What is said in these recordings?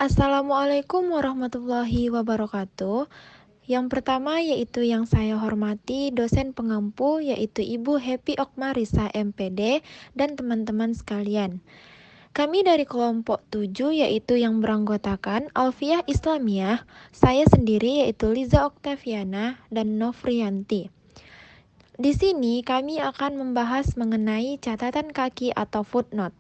Assalamualaikum warahmatullahi wabarakatuh. Yang pertama yaitu yang saya hormati dosen pengampu yaitu Ibu Happy Okmarisa MPD dan teman-teman sekalian. Kami dari kelompok 7 yaitu yang beranggotakan Alfiah Islamiyah, saya sendiri yaitu Liza Oktaviana dan Novrianti. Di sini kami akan membahas mengenai catatan kaki atau footnote.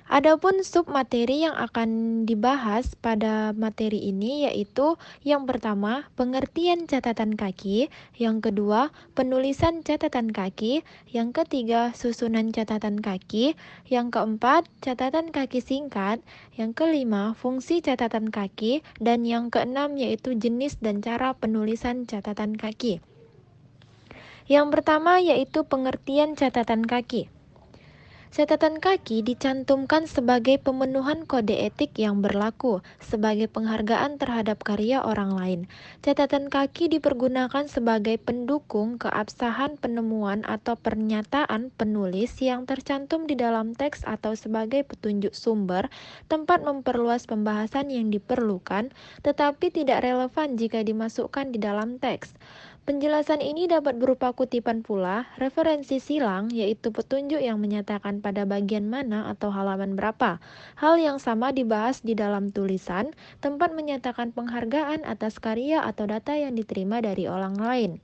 Adapun submateri yang akan dibahas pada materi ini yaitu yang pertama, pengertian catatan kaki, yang kedua, penulisan catatan kaki, yang ketiga, susunan catatan kaki, yang keempat, catatan kaki singkat, yang kelima, fungsi catatan kaki, dan yang keenam yaitu jenis dan cara penulisan catatan kaki. Yang pertama yaitu pengertian catatan kaki. Catatan kaki dicantumkan sebagai pemenuhan kode etik yang berlaku, sebagai penghargaan terhadap karya orang lain. Catatan kaki dipergunakan sebagai pendukung keabsahan penemuan atau pernyataan penulis yang tercantum di dalam teks atau sebagai petunjuk sumber, tempat memperluas pembahasan yang diperlukan, tetapi tidak relevan jika dimasukkan di dalam teks. Penjelasan ini dapat berupa kutipan pula, referensi silang, yaitu petunjuk yang menyatakan pada bagian mana atau halaman berapa. Hal yang sama dibahas di dalam tulisan, tempat menyatakan penghargaan atas karya atau data yang diterima dari orang lain.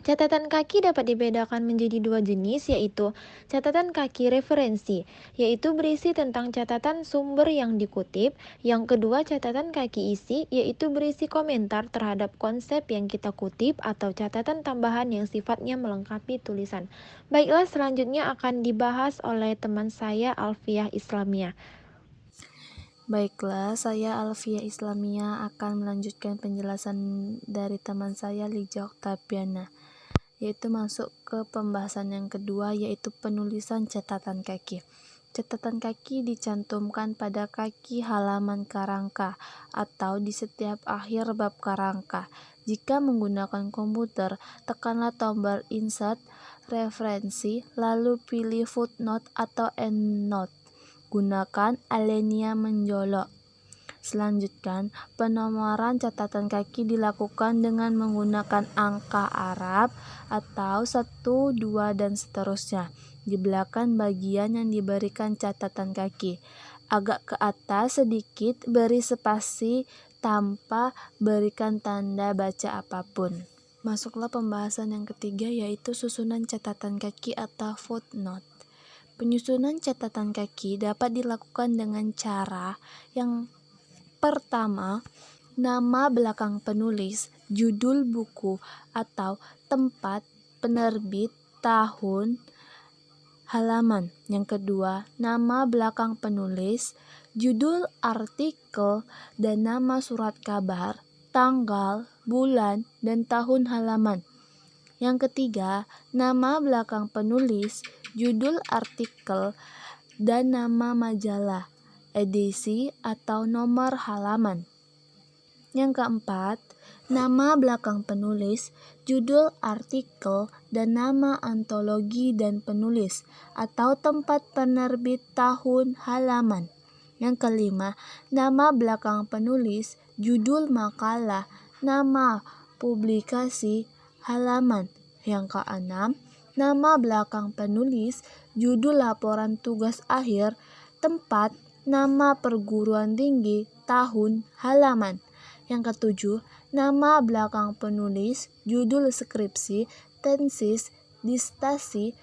Catatan kaki dapat dibedakan menjadi dua jenis, yaitu catatan kaki referensi, yaitu berisi tentang catatan sumber yang dikutip. Yang kedua, catatan kaki isi, yaitu berisi komentar terhadap konsep yang kita kutip atau catatan tambahan yang sifatnya melengkapi tulisan. Baiklah, selanjutnya akan dibahas oleh teman saya Alfiah Islamiyah. Baiklah, saya Alfiah Islamiyah akan melanjutkan penjelasan dari teman saya Liza Oktaviana, yaitu masuk ke pembahasan yang kedua, yaitu penulisan catatan kaki. Catatan kaki dicantumkan pada kaki halaman karangka atau di setiap akhir bab karangka. Jika menggunakan komputer, tekanlah tombol insert, referensi, lalu pilih footnote atau endnote. Gunakan alinea menjolok. Selanjutnya, penomoran catatan kaki dilakukan dengan menggunakan angka Arab atau 1, 2, dan seterusnya di belakang bagian yang diberikan catatan kaki. Agak ke atas sedikit beri spasi tanpa berikan tanda baca apapun. Masuklah pembahasan yang ketiga, yaitu susunan catatan kaki atau footnote. Penyusunan catatan kaki dapat dilakukan dengan cara yang pertama, nama belakang penulis, judul buku atau tempat, penerbit, tahun, halaman. Yang kedua, nama belakang penulis, judul artikel, dan nama surat kabar, tanggal, bulan, dan tahun halaman. Yang ketiga, nama belakang penulis, judul artikel, dan nama majalah, edisi, atau nomor halaman. Yang keempat, nama belakang penulis, judul artikel, dan nama antologi dan penulis, atau tempat penerbit, tahun, halaman. Yang kelima, nama belakang penulis, judul makalah, nama publikasi, halaman. Yang keenam, nama belakang penulis, judul laporan tugas akhir, tempat, nama perguruan tinggi, tahun, halaman. Yang ketujuh, nama belakang penulis, judul skripsi, tesis, distasi,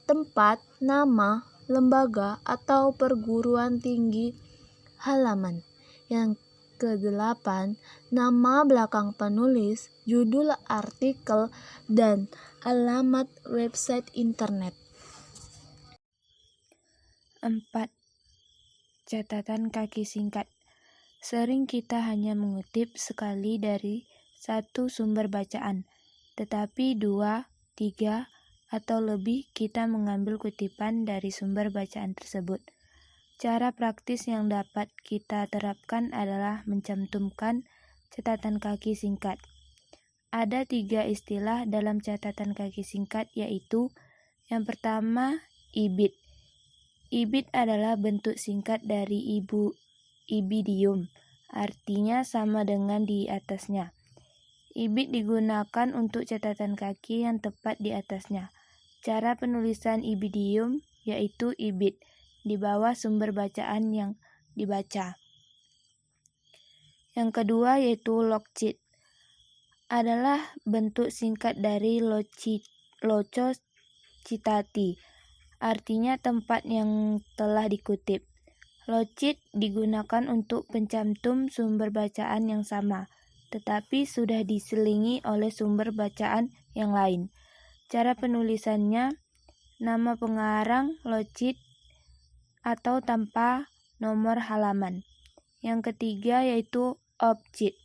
tempat, nama, lembaga, atau perguruan tinggi, halaman. Yang kedelapan, nama belakang penulis, judul artikel, dan alamat website internet. 4. Catatan kaki singkat. Sering kita hanya mengutip sekali dari satu sumber bacaan, tetapi 2, 3, atau lebih kita mengambil kutipan dari sumber bacaan tersebut. Cara praktis yang dapat kita terapkan adalah mencantumkan catatan kaki singkat. Ada 3 istilah dalam catatan kaki singkat, yaitu yang pertama, ibid. Ibid adalah bentuk singkat dari ibu ibidium, artinya sama dengan di atasnya. Ibid digunakan untuk catatan kaki yang tepat di atasnya. Cara penulisan ibidium yaitu ibid di bawah sumber bacaan yang dibaca. Yang kedua yaitu lokcit, adalah bentuk singkat dari loco citati, artinya tempat yang telah dikutip. Lokcit digunakan untuk pencantum sumber bacaan yang sama, tetapi sudah diselingi oleh sumber bacaan yang lain. Cara penulisannya, nama pengarang, lokcit, atau tanpa nomor halaman. Yang ketiga yaitu obcit.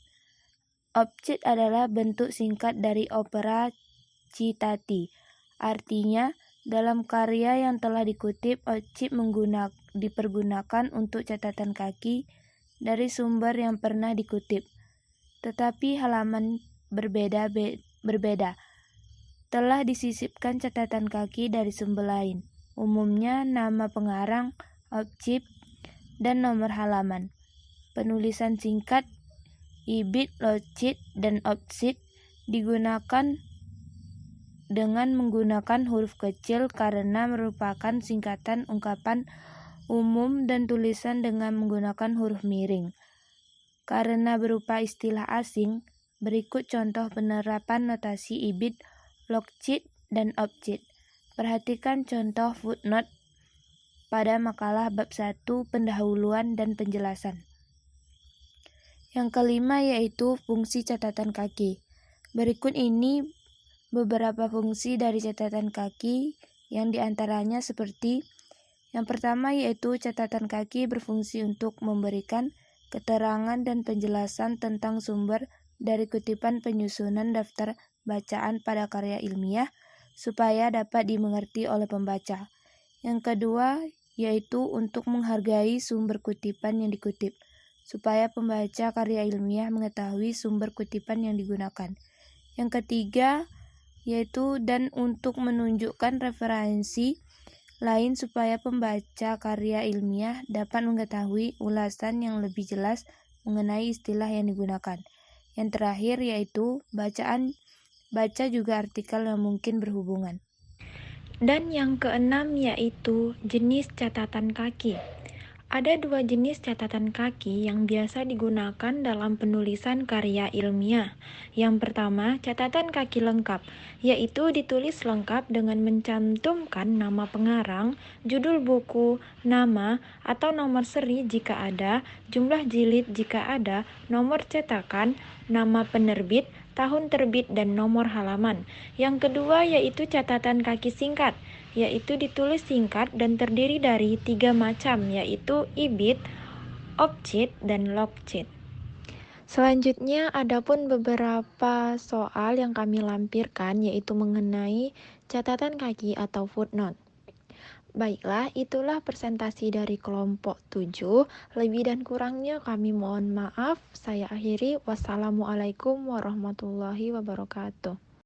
Obcit adalah bentuk singkat dari opera citati. Artinya, dalam karya yang telah dikutip, obcit dipergunakan untuk catatan kaki dari sumber yang pernah dikutip, tetapi halaman berbeda. Telah disisipkan catatan kaki dari sumber lain, umumnya nama pengarang, obcit, dan nomor halaman. Penulisan singkat ibid, lokcit, dan obcit digunakan dengan menggunakan huruf kecil karena merupakan singkatan ungkapan umum dan tulisan dengan menggunakan huruf miring. Karena berupa istilah asing, berikut contoh penerapan notasi ibid, lokcit, dan obcit. Perhatikan contoh footnote pada makalah bab 1 pendahuluan dan penjelasan. Yang kelima yaitu fungsi catatan kaki. Berikut ini beberapa fungsi dari catatan kaki yang diantaranya seperti yang pertama yaitu catatan kaki berfungsi untuk memberikan keterangan dan penjelasan tentang sumber dari kutipan penyusunan daftar bacaan pada karya ilmiah supaya dapat dimengerti oleh pembaca. Yang kedua yaitu untuk menghargai sumber kutipan yang dikutip, supaya pembaca karya ilmiah mengetahui sumber kutipan yang digunakan. Yang ketiga yaitu dan untuk menunjukkan referensi lain supaya pembaca karya ilmiah dapat mengetahui ulasan yang lebih jelas mengenai istilah yang digunakan. Yang terakhir yaitu baca juga artikel yang mungkin berhubungan. Dan yang keenam yaitu jenis catatan kaki. Ada dua jenis catatan kaki yang biasa digunakan dalam penulisan karya ilmiah. Yang pertama, catatan kaki lengkap, yaitu ditulis lengkap dengan mencantumkan nama pengarang, judul buku, nama, atau nomor seri jika ada, jumlah jilid jika ada, nomor cetakan, nama penerbit, tahun terbit, dan nomor halaman. Yang kedua yaitu catatan kaki singkat, yaitu ditulis singkat dan terdiri dari 3 macam, yaitu ibid, obcit, dan lokcit. Selanjutnya, adapun beberapa soal yang kami lampirkan, yaitu mengenai catatan kaki atau footnote. Baiklah, itulah presentasi dari kelompok 7. Lebih dan kurangnya kami mohon maaf. Saya akhiri. Wassalamualaikum warahmatullahi wabarakatuh.